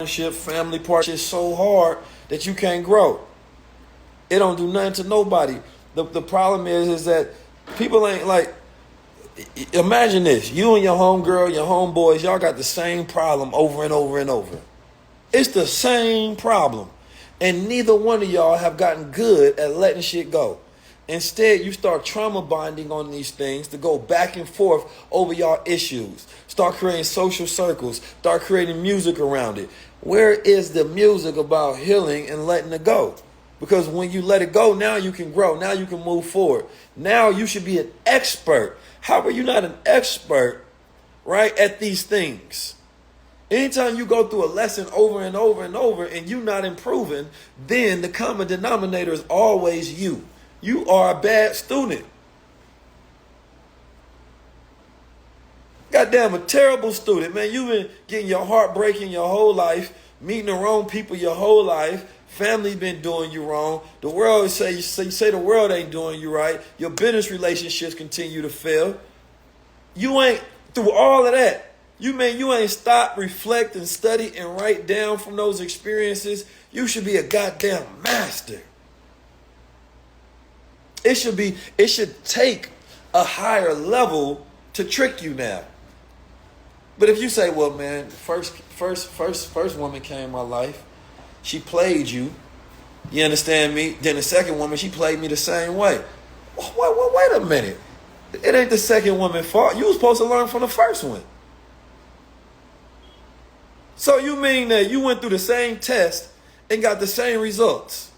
family partnership so hard that you can't grow. It don't do nothing to nobody. The problem is that people ain't like, imagine this. You and your homegirl, your homeboys, y'all got the same problem over and over and over. It's the same problem. And neither one of y'all have gotten good at letting shit go. Instead, you start trauma bonding on these things to go back and forth over y'all issues. Start creating social circles. Start creating music around it. Where is the music about healing and letting it go? Because when you let it go, now you can grow. Now you can move forward. Now you should be an expert. How are you not an expert, right, at these things? Anytime you go through a lesson over and over and over and you're not improving, then the common denominator is always you. You are a bad student. Goddamn, a terrible student, man. You've been getting your heart breaking your whole life, meeting the wrong people your whole life. Family been doing you wrong. The world you say the world ain't doing you right. Your business relationships continue to fail. You ain't through all of that. You ain't stop, reflect, and study and write down from those experiences. You should be a goddamn master. It should take a higher level to trick you now. But if you say, well, man, first woman came in my life, she played you. You understand me? Then the second woman, she played me the same way. Wait a minute. It ain't the second woman's fault. You was supposed to learn from the first one. So you mean that you went through the same test and got the same results?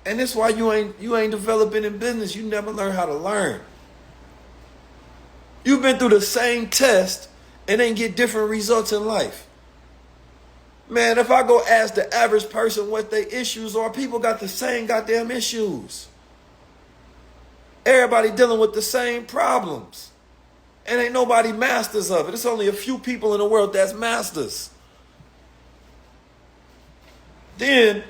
And that's why you ain't developing in business. You never learn how to learn. You've been through the same test and ain't get different results in life. Man, if I go ask the average person what their issues are, people got the same goddamn issues. Everybody dealing with the same problems. And ain't nobody masters of it. It's only a few people in the world that's masters. Then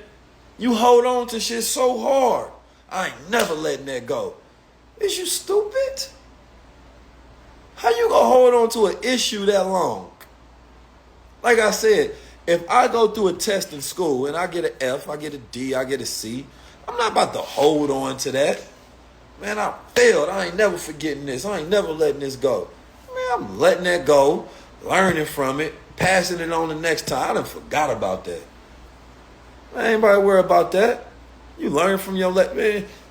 you hold on to shit so hard. I ain't never letting that go. Is you stupid? How you gonna hold on to an issue that long? Like I said, if I go through a test in school and I get an F, I get a D, I get a C, I'm not about to hold on to that. Man, I failed. I ain't never forgetting this. I ain't never letting this go. Man, I'm letting that go, learning from it, passing it on the next time. I done forgot about that. Man, ain't nobody worry about that. You learn from your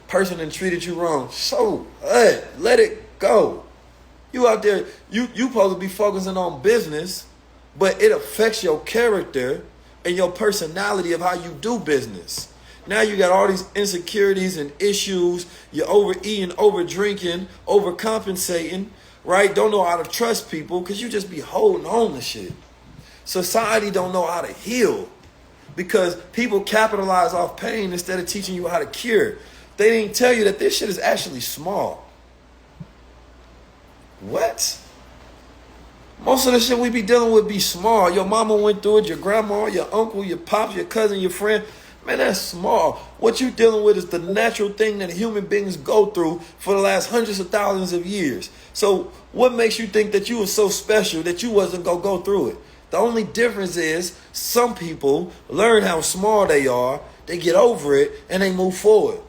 person that treated you wrong. So let it go. You out there, you supposed to be focusing on business, but it affects your character and your personality of how you do business. Now you got all these insecurities and issues. You're overeating, over drinking, overcompensating, right? Don't know how to trust people because you just be holding on to shit. Society don't know how to heal because people capitalize off pain instead of teaching you how to cure. They didn't tell you that this shit is actually small. What? Most of the shit we be dealing with be small. Your mama went through it, your grandma, your uncle, your pops, your cousin, your friend. Man, that's small. What you dealing with is the natural thing that human beings go through for the last hundreds of thousands of years. So what makes you think that you were so special that you wasn't going to go through it? The only difference is some people learn how small they are, they get over it, and they move forward.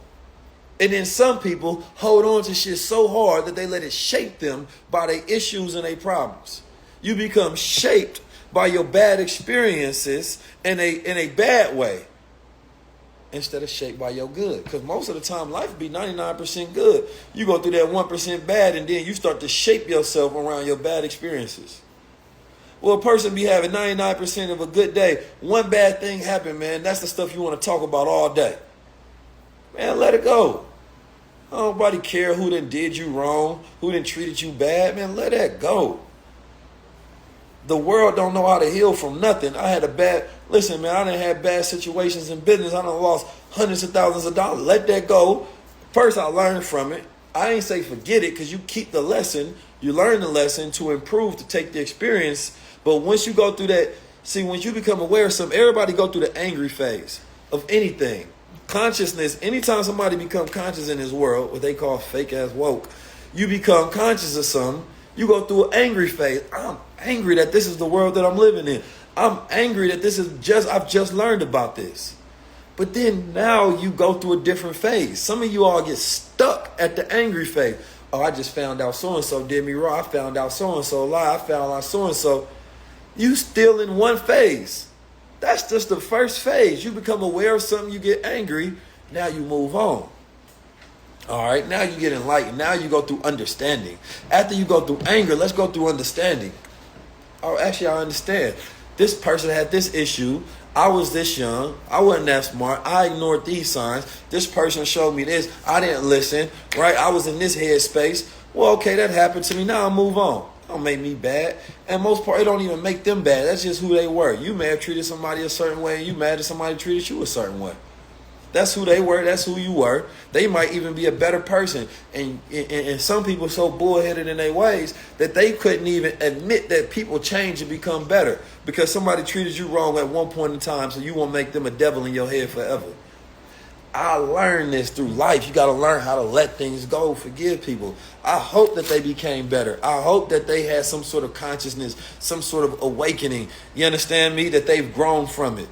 And then some people hold on to shit so hard that they let it shape them by their issues and their problems. You become shaped by your bad experiences in a bad way, instead of shaped by your good. Because most of the time, life be 99% good. You go through that 1% bad, and then you start to shape yourself around your bad experiences. Well, a person be having 99% of a good day. One bad thing happened, man. That's the stuff you want to talk about all day. Man, let it go. Nobody care who done did you wrong, who done treated you bad. Man, let that go. The world don't know how to heal from nothing. Listen, man, I done had bad situations in business. I done lost hundreds of thousands of dollars. Let that go. First, I learned from it. I ain't say forget it because you keep the lesson. You learn the lesson to improve, to take the experience. But once you go through that, once you become aware of something, everybody go through the angry phase of anything. Consciousness, anytime somebody become conscious in this world, what they call fake ass woke, you become conscious of something, you go through an angry phase. I'm angry that this is the world that I'm living in. I'm angry that I've just learned about this. But then now you go through a different phase. Some of you all get stuck at the angry phase. Oh, I just found out so-and-so did me wrong. I found out so-and-so lied. I found out so-and-so. You still in one phase. That's just the first phase. You become aware of something, you get angry. Now you move on. All right, now you get enlightened. Now you go through understanding. After you go through anger, let's go through understanding. Oh, actually, I understand. This person had this issue. I was this young. I wasn't that smart. I ignored these signs. This person showed me this. I didn't listen, right? I was in this headspace. Well, okay, that happened to me. Now I move on. It don't make me bad. And most part, it don't even make them bad. That's just who they were. You may have treated somebody a certain way, and you mad that somebody treated you a certain way. That's who they were. That's who you were. They might even be a better person. And some people so bullheaded in their ways that they couldn't even admit that people change and become better because somebody treated you wrong at one point in time, so you won't make them a devil in your head forever. I learned this through life. You got to learn how to let things go, forgive people. I hope that they became better. I hope that they had some sort of consciousness, some sort of awakening. You understand me? That they've grown from it.